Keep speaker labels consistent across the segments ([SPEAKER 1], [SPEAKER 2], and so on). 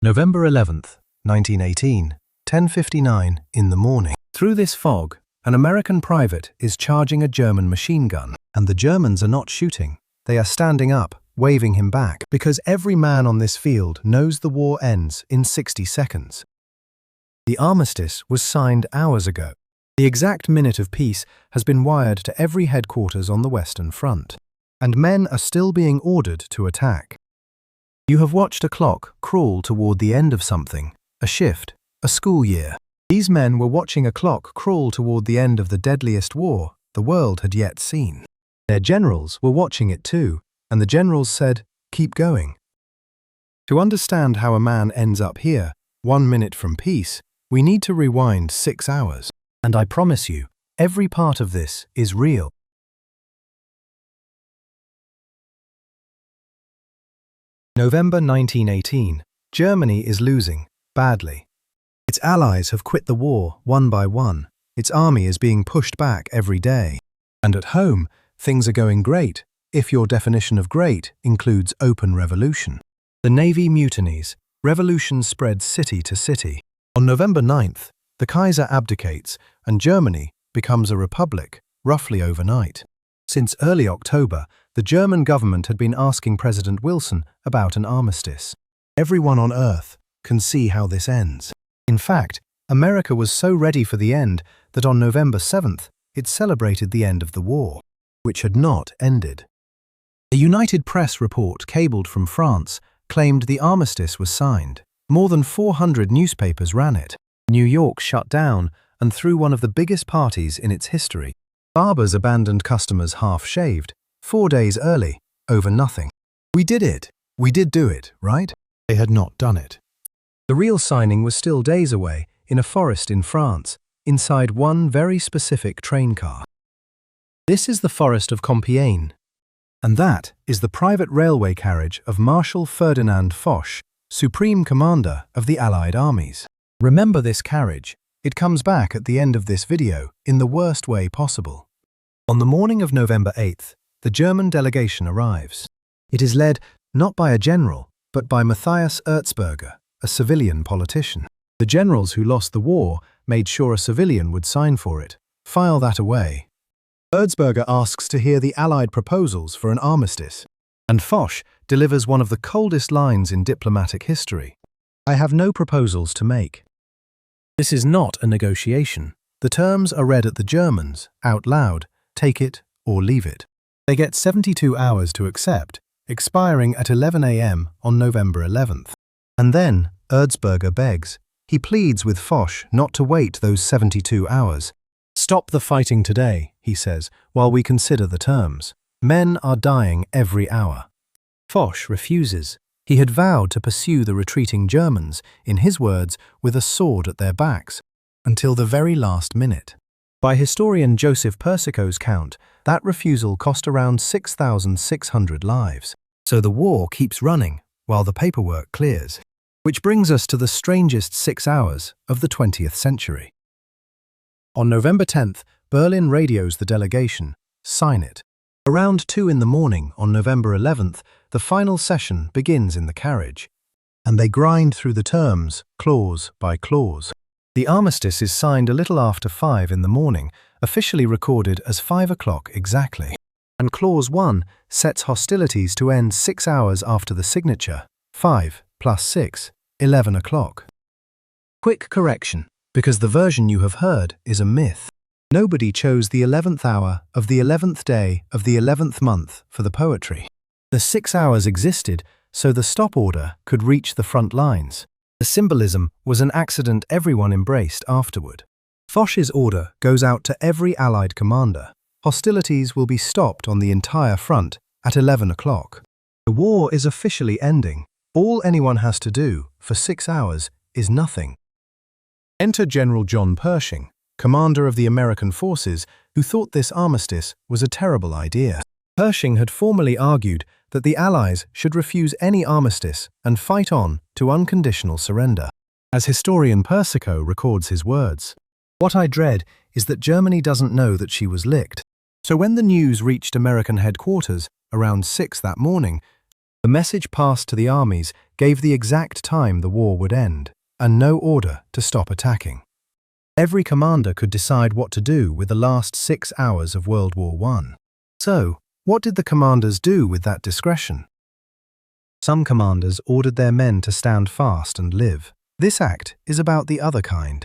[SPEAKER 1] November 11th, 1918, 10:59 in the morning. Through this fog, an American private is charging a German machine gun, and the Germans are not shooting. They are standing up, waving him back, because every man on this field knows the war ends in 60 seconds. The armistice was signed hours ago. The exact minute of peace has been wired to every headquarters on the Western Front, and men are still being ordered to attack. You have watched a clock crawl toward the end of something, a shift, a school year. These men were watching a clock crawl toward the end of the deadliest war the world had yet seen. Their generals were watching it too, and the generals said, "Keep going." To understand how a man ends up here, 1 minute from peace, we need to rewind 6 hours. And I promise you, every part of this is real. November 1918. Germany is losing, badly. Its allies have quit the war one by one. Its army is being pushed back every day. And at home, things are going great, if your definition of great includes open revolution. The Navy mutinies. Revolution spreads city to city. On November 9th, the Kaiser abdicates, and Germany becomes a republic, roughly overnight. Since early October, the German government had been asking President Wilson about an armistice. Everyone on Earth can see how this ends. In fact, America was so ready for the end that on November 7th, it celebrated the end of the war, which had not ended. A United Press report cabled from France claimed the armistice was signed. More than 400 newspapers ran it. New York shut down and threw one of the biggest parties in its history. Barbers abandoned customers half-shaved, 4 days early, over nothing. We did it. We did do it, right? They had not done it. The real signing was still days away, in a forest in France, inside one very specific train car. This is the forest of Compiègne, and that is the private railway carriage of Marshal Ferdinand Foch, Supreme Commander of the Allied armies. Remember this carriage. It comes back at the end of this video in the worst way possible. On the morning of November 8th, the German delegation arrives. It is led not by a general, but by Matthias Erzberger, a civilian politician. The generals who lost the war made sure a civilian would sign for it. File that away. Erzberger asks to hear the Allied proposals for an armistice, and Foch delivers one of the coldest lines in diplomatic history. "I have no proposals to make." This is not a negotiation. The terms are read at the Germans, out loud, take it or leave it. They get 72 hours to accept, expiring at 11 a.m. on November 11th. And then Erzberger begs. He pleads with Foch not to wait those 72 hours. "Stop the fighting today," he says, "while we consider the terms. Men are dying every hour." Foch refuses. He had vowed to pursue the retreating Germans, in his words, with a sword at their backs, until the very last minute. By historian Joseph Persico's count, that refusal cost around 6,600 lives. So the war keeps running, while the paperwork clears. Which brings us to the strangest 6 hours of the 20th century. On November 10th, Berlin radios the delegation, sign it. Around 2 in the morning on November 11th, the final session begins in the carriage, and they grind through the terms, clause by clause. The armistice is signed a little after 5 in the morning, officially recorded as 5 o'clock exactly. And Clause 1 sets hostilities to end 6 hours after the signature, 5 plus 6, 11 o'clock. Quick correction, because the version you have heard is a myth. Nobody chose the 11th hour of the 11th day of the 11th month for the poetry. The 6 hours existed so the stop order could reach the front lines. The symbolism was an accident everyone embraced afterward. Foch's order goes out to every Allied commander. Hostilities will be stopped on the entire front at 11 o'clock. The war is officially ending. All anyone has to do for 6 hours is nothing. Enter General John Pershing, commander of the American forces, who thought this armistice was a terrible idea. Pershing had formerly argued that the Allies should refuse any armistice and fight on to unconditional surrender. As historian Persico records his words, "What I dread is that Germany doesn't know that she was licked." So when the news reached American headquarters around 6 that morning, The message passed to the armies gave the exact time the war would end, and no order to stop attacking. Every commander could decide what to do with the last 6 hours of World War I. So, what did the commanders do with that discretion? Some commanders ordered their men to stand fast and live. This act is about the other kind.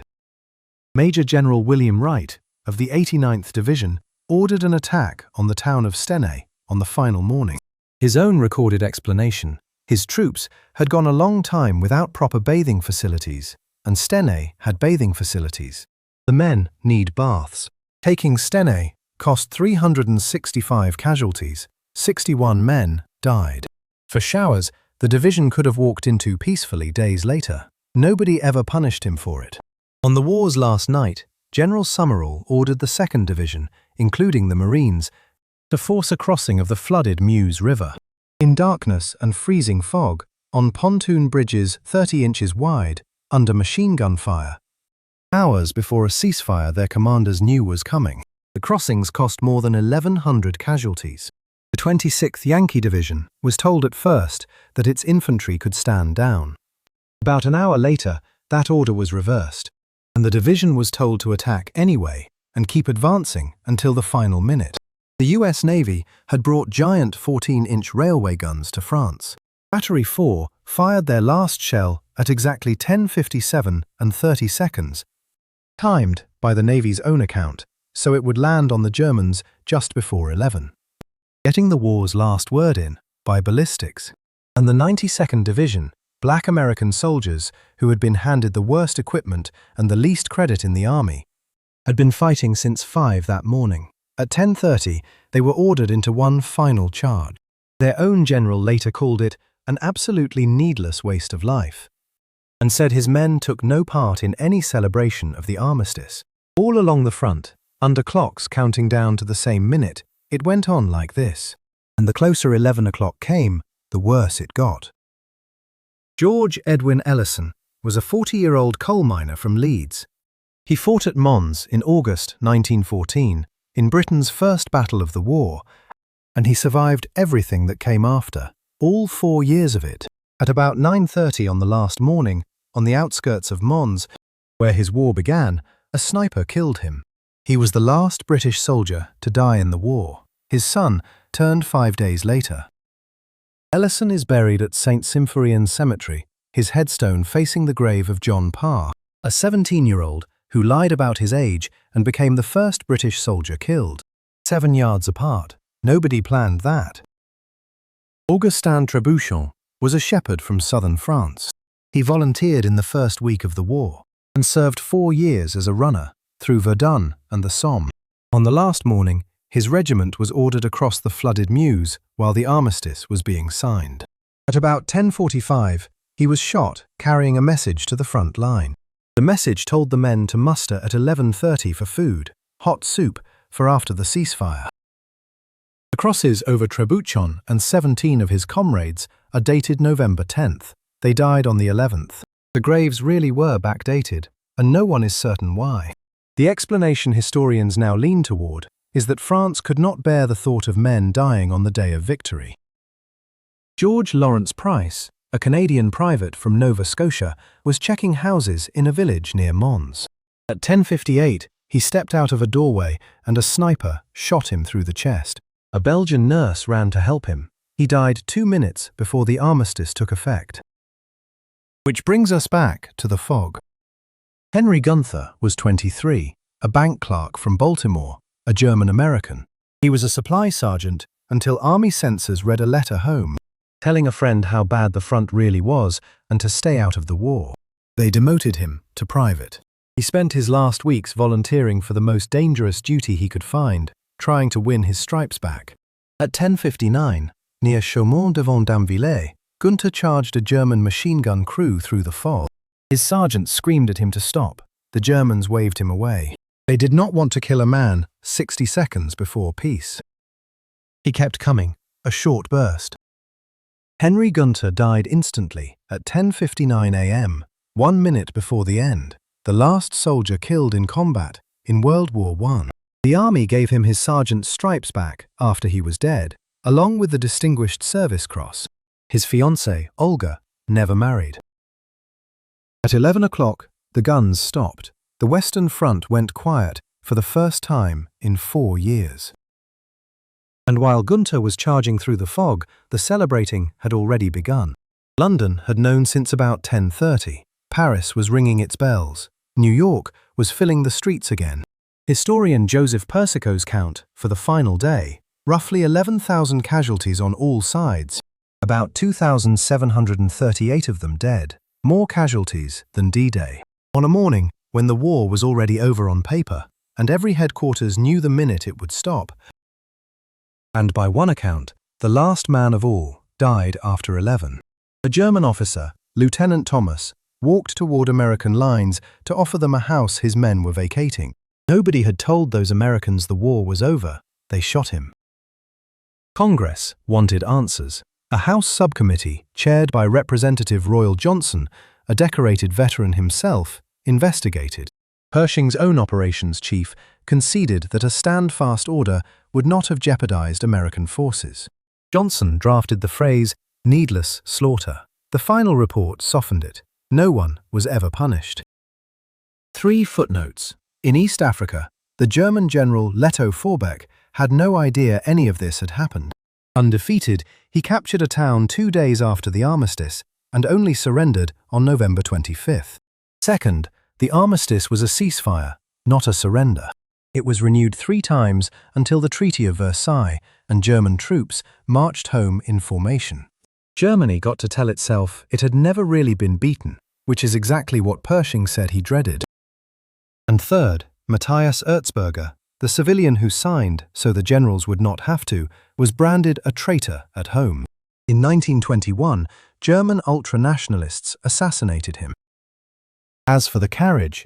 [SPEAKER 1] Major General William Wright of the 89th Division ordered an attack on the town of Stenay on the final morning. His own recorded explanation: his troops had gone a long time without proper bathing facilities, and Stenay had bathing facilities. The men need baths. Taking Stenay cost 365 casualties. 61 men died. For showers, the division could have walked into peacefully days later. Nobody ever punished him for it. On the war's last night, General Summerall ordered the 2nd Division, including the Marines, to force a crossing of the flooded Meuse River. In darkness and freezing fog, on pontoon bridges 30 inches wide, under machine gun fire. Hours before a ceasefire their commanders knew was coming. The crossings cost more than 1,100 casualties. The 26th Yankee Division was told at first that its infantry could stand down. About an hour later, that order was reversed, and the division was told to attack anyway and keep advancing until the final minute. The US Navy had brought giant 14-inch railway guns to France. Battery 4 fired their last shell at exactly 10:57 and 30 seconds, timed by the Navy's own account, so it would land on the Germans just before 11. Getting the war's last word in by ballistics. And the 92nd Division, black American soldiers who had been handed the worst equipment and the least credit in the army, had been fighting since 5 that morning. At 10:30, they were ordered into one final charge. Their own general later called it an absolutely needless waste of life, and said his men took no part in any celebration of the armistice. All along the front, under clocks counting down to the same minute, it went on like this. And the closer 11 o'clock came, the worse it got. George Edwin Ellison was a 40-year-old coal miner from Leeds. He fought at Mons in August 1914, in Britain's first battle of the war, and he survived everything that came after, all 4 years of it. At about 9:30 on the last morning, on the outskirts of Mons, where his war began, a sniper killed him. He was the last British soldier to die in the war. His son turned 5 days later. Ellison is buried at St. Symphorien Cemetery, his headstone facing the grave of John Parr, a 17-year-old who lied about his age and became the first British soldier killed. 7 yards apart. Nobody planned that. Augustin Trébuchon was a shepherd from southern France. He volunteered in the first week of the war and served 4 years as a runner through Verdun and the Somme. On the last morning, his regiment was ordered across the flooded Meuse while the armistice was being signed. At about 10:45, he was shot carrying a message to the front line. The message told the men to muster at 11:30 for food, hot soup, for after the ceasefire. The crosses over Trébuchon and 17 of his comrades are dated November 10th. They died on the 11th. The graves really were backdated, and no one is certain why. The explanation historians now lean toward is that France could not bear the thought of men dying on the day of victory. George Lawrence Price, a Canadian private from Nova Scotia, was checking houses in a village near Mons. At 10:58, he stepped out of a doorway and a sniper shot him through the chest. A Belgian nurse ran to help him. He died 2 minutes before the armistice took effect. Which brings us back to the fog. Henry Gunther was 23, a bank clerk from Baltimore, a German-American. He was a supply sergeant until army censors read a letter home, telling a friend how bad the front really was and to stay out of the war. They demoted him to private. He spent his last weeks volunteering for the most dangerous duty he could find, trying to win his stripes back. At 10:59, near Chaumont-devant-Damvillers, Gunther charged a German machine gun crew through the fog. His sergeant screamed at him to stop. The Germans waved him away. They did not want to kill a man 60 seconds before peace. He kept coming, a short burst. Henry Gunther died instantly at 10:59 a.m., 1 minute before the end, the last soldier killed in combat in World War I. The army gave him his sergeant's stripes back after he was dead, along with the Distinguished Service Cross. His fiancée, Olga, never married. At 11 o'clock, the guns stopped. The Western Front went quiet for the first time in 4 years. And while Gunther was charging through the fog, the celebrating had already begun. London had known since about 10:30. Paris was ringing its bells. New York was filling the streets again. Historian Joseph Persico's count for the final day, roughly 11,000 casualties on all sides, about 2,738 of them dead, more casualties than D-Day. On a morning when the war was already over on paper, and every headquarters knew the minute it would stop, and by one account, the last man of all died after 11. A German officer, Lieutenant Thomas, walked toward American lines to offer them a house his men were vacating. Nobody had told those Americans the war was over. They shot him. Congress wanted answers. A House subcommittee, chaired by Representative Royal Johnson, a decorated veteran himself, investigated. Pershing's own operations chief conceded that a stand-fast order would not have jeopardized American forces. Johnson drafted the phrase, "needless slaughter." The final report softened it. No one was ever punished. 3 footnotes. In East Africa, the German general Leto Vorbeck had no idea any of this had happened. Undefeated, he captured a town 2 days after the armistice and only surrendered on November 25th. Second, the armistice was a ceasefire, not a surrender. It was renewed 3 times until the Treaty of Versailles, and German troops marched home in formation. Germany got to tell itself it had never really been beaten, which is exactly what Pershing said he dreaded. And third, Matthias Erzberger, the civilian who signed so the generals would not have to, was branded a traitor at home. In 1921, German ultranationalists assassinated him. As for the carriage,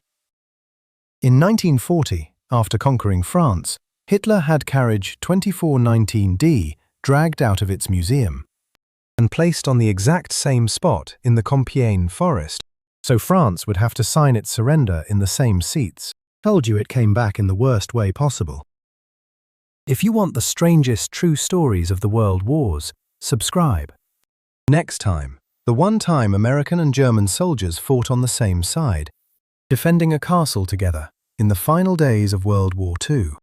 [SPEAKER 1] in 1940, after conquering France, Hitler had carriage 2419D dragged out of its museum and placed on the exact same spot in the Compiègne forest, so France would have to sign its surrender in the same seats. Told you it came back in the worst way possible. If you want the strangest true stories of the world wars, subscribe. Next time, the one time American and German soldiers fought on the same side, defending a castle together in the final days of World War II.